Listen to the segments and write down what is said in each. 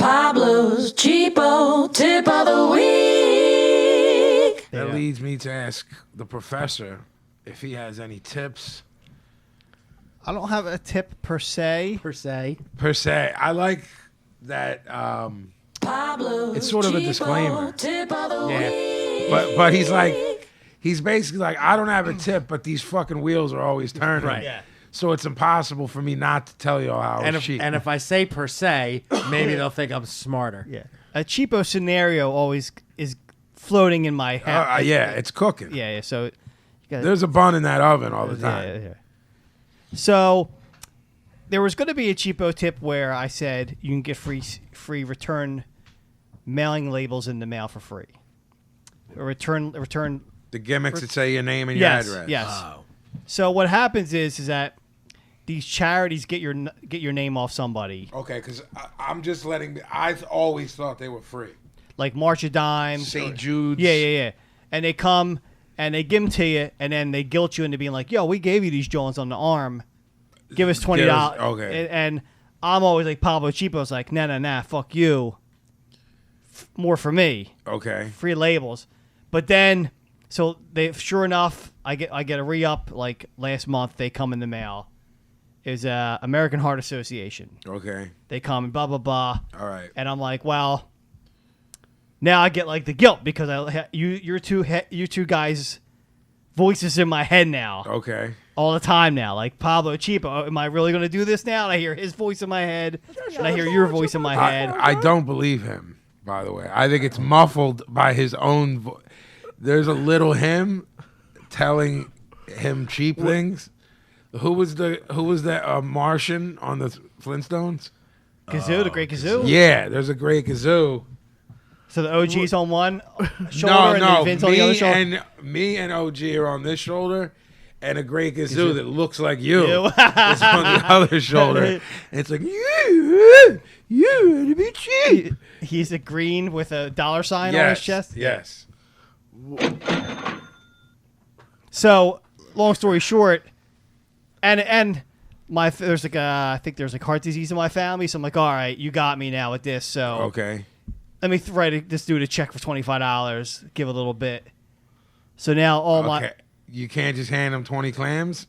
Pablo's Cheapo tip of the week. That leads me to ask the professor if he has any tips. I don't have a tip per se. Per se. I like that it's sort of a disclaimer. Tip of the week. But he's basically like, I don't have a tip, but these fucking wheels are always turning. Right. Yeah. So it's impossible for me not to tell you how And it's cheap. if I say per se, maybe they'll think I'm smarter. Yeah. A cheapo scenario always is floating in my head. Yeah, it's cooking. Yeah. So There's a bun in that oven all the time. Yeah. So there was going to be a cheapo tip where I said you can get free return mailing labels in the mail for free. Or return. The gimmicks that say your name and your address. Yes. Oh. So what happens is that these charities get your name off somebody. Okay, because I'm just I've always thought they were free. Like March of Dimes. St. Jude's. Yeah. And they come and they give them to you, and then they guilt you into being like, yo, we gave you these Jones on the arm. Give us $20. Okay. And I'm always like, Pablo Cheapo's like, nah, fuck you. More for me. Okay. Free labels. But then, so sure enough, I get a re-up like last month. They come in the mail. Is American Heart Association. Okay. They come and blah blah blah. All right. And I'm like, well, now I get like the guilt because you two guys' voices in my head now. Okay. All the time now, like Pablo Cheapo. Am I really going to do this now? And I hear his voice in my head, and I hear your voice in my head. I don't believe him. By the way, I think it's muffled by his own voice. There's a little him telling him cheap things. Who was that Martian on the Flintstones? Kazoo, the Great Kazoo. Yeah, there's a Great Kazoo. So the OG's on one shoulder and then Vince on the other shoulder. Me and OG are on this shoulder, and a Great Kazoo that looks like you You. is on the other shoulder. And it's like you to be cheap. He's a green with a dollar sign on his chest. Yes. So, long story short, and there's like I think there's like heart disease in my family, so I'm like, all right, you got me now with this. So Okay. let me write this dude a check for $25, give a little bit. So now all my You can't just hand him 20 clams.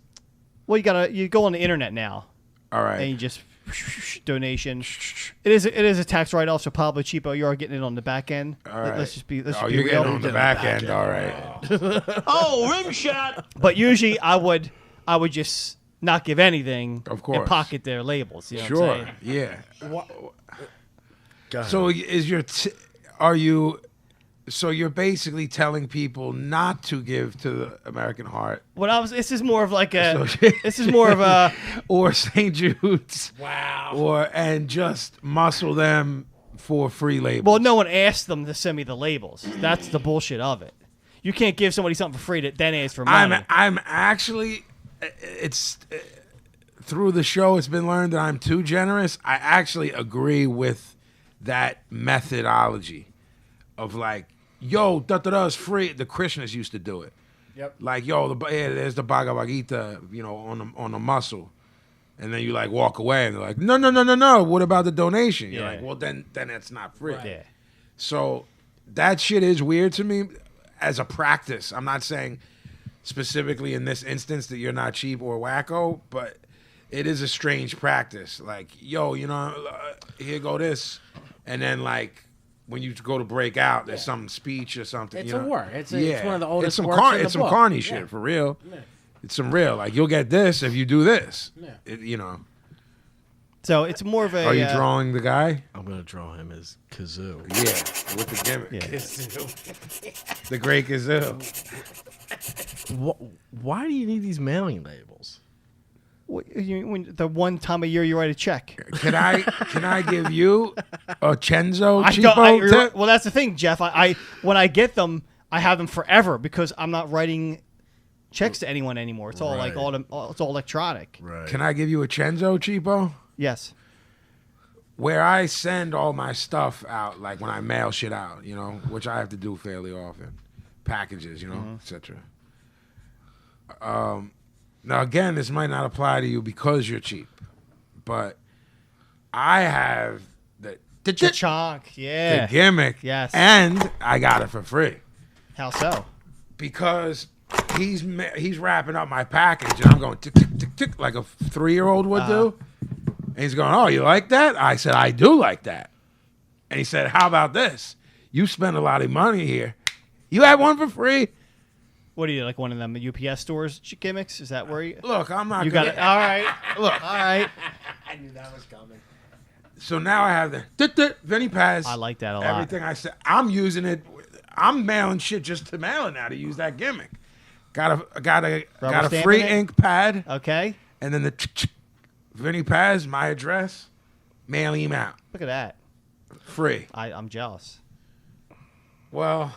well, you go on the internet now, All right. and you just donation. It is a tax write-off. So Pablo Cheapo, you are getting it on the back end. All right. Let's just be you're real. getting on the back end. All right. Oh, rim shot. But usually I would just not give anything. Of course. And pocket their labels. You know Sure. what I'm saying? Yeah. So are you? So you're basically telling people not to give to the American Heart This is more of like a. This is more of a. or St. Jude's. Wow. And just muscle them for free labels. Well, no one asked them to send me the labels. That's the bullshit of it. You can't give somebody something for free that then ask for money. I'm actually. It's through the show. It's been learned that I'm too generous. I actually agree with that methodology of like, yo, da is free. The Krishnas used to do it. Yep. Like, yo, there's the Bhagavad Gita, on the muscle, and then you like walk away, and they're like, no. What about the donation? You're like, well, then that's not free. Yeah. So that shit is weird to me as a practice. I'm not saying specifically in this instance that you're not cheap or wacko, but it is a strange practice. Like, yo, here go this, and then like when you go to break out, there's some speech or something. It's a work. It's one of the oldest it's some works in the it's some book. carny shit for real. Yeah. It's some real. Like, you'll get this if you do this. Yeah. So it's more of a. Are you drawing the guy? I'm gonna draw him as Kazoo. Yeah, with the gimmick. Yeah. The Great Kazoo. Why do you need these mailing labels? The one time a year you write a check. Can I give you a Chenzo cheapo tip? Well, that's the thing, Jeff. I when I get them, I have them forever because I'm not writing checks to anyone anymore. It's all like it's all electronic. Right. Can I give you a Chenzo cheapo? Yes. Where I send all my stuff out, like when I mail shit out, which I have to do fairly often, packages, etc. Now, again, this might not apply to you because you're cheap, but I have Chonk. The Yeah. gimmick. Yes. And I got it for free How so? because he's wrapping up my package and I'm going tick tick tick tick like a 3-year-old would do. And he's going, "Oh, you like that?" I said, "I do like that." And he said, "How about this? You spend a lot of money here. You have one for free." What are you, like one of them UPS stores gimmicks? Is that where you? Look, I'm not You got gonna, it. All right. Look, All right. I knew that was coming. so now I have the Vinnie Paz. I like that a lot. Everything I said, I'm using it. I'm mailing shit just to mail it now to use that gimmick. Got a stamping free it? ink pad, Okay. and then the Vinnie Paz, my address, mail him out Look at that. free. I'm jealous. Well,